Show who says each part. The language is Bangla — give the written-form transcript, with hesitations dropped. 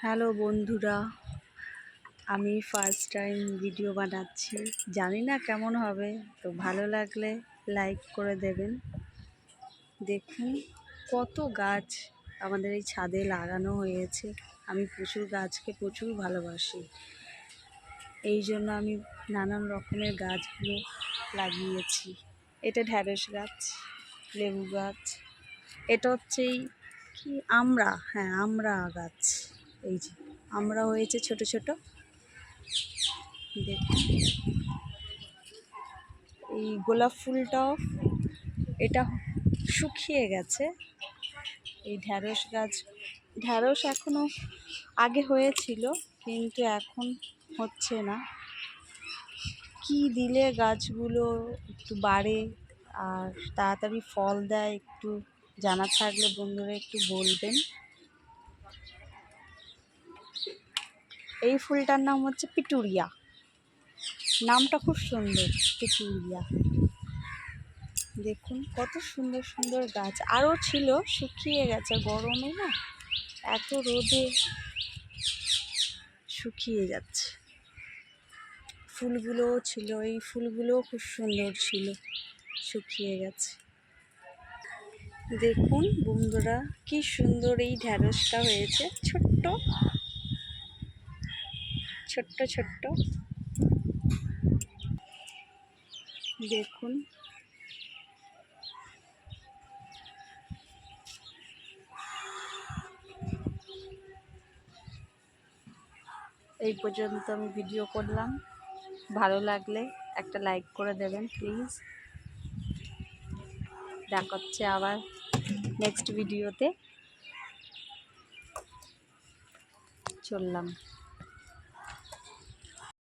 Speaker 1: হ্যালো বন্ধুরা, আমি ফার্স্ট টাইম ভিডিও বানাচ্ছি, জানি না কেমন হবে। তো ভালো লাগলে লাইক করে দেবেন। দেখুন কত গাছ আমাদের এই ছাদে লাগানো হয়েছে। আমি গাছকে প্রচুর ভালোবাসি, এই জন্য আমি নানান রকমের গাছগুলো লাগিয়েছি। এটা ঢ্যাঁড়স গাছ, লেবু গাছ, এটা হচ্ছে কি আমড়া গাছ। এই যে আমড়া হয়েছে ছোট ছোট। দেখুন এই গোলাপ ফুলটাও এটা শুকিয়ে গেছে। এই ঢ্যাঁড়স এখনো আগে হয়েছিল, কিন্তু এখন হচ্ছে না। কি দিলে গাছগুলো একটু বাড়ে আর তাড়াতাড়ি ফল দেয়, একটু জানা থাকলে বন্ধুরা একটু বলবেন। এই ফুলটার নাম হচ্ছে পিটুরিয়া, নামটা খুব সুন্দর, পিটুরিয়া। দেখুন কত সুন্দর সুন্দর গাছ আরও ছিল, শুকিয়ে গেছে গরমে না, এত রোদে শুকিয়ে যাচ্ছে। ফুলগুলোও ছিল, এই ফুলগুলোও খুব সুন্দর ছিল, শুকিয়ে গেছে। দেখুন বন্ধুরা কি সুন্দর এই ঢ্যাঁড়সটা হয়েছে, ছোট্ট ছোট্ট ছোট্ট। দেখুন এই পর্যন্ত আমি ভিডিও করলাম, ভালো লাগলে একটা লাইক করে দেবেন প্লিজ। দেখা হচ্ছে আবার নেক্সট ভিডিওতে। চললাম।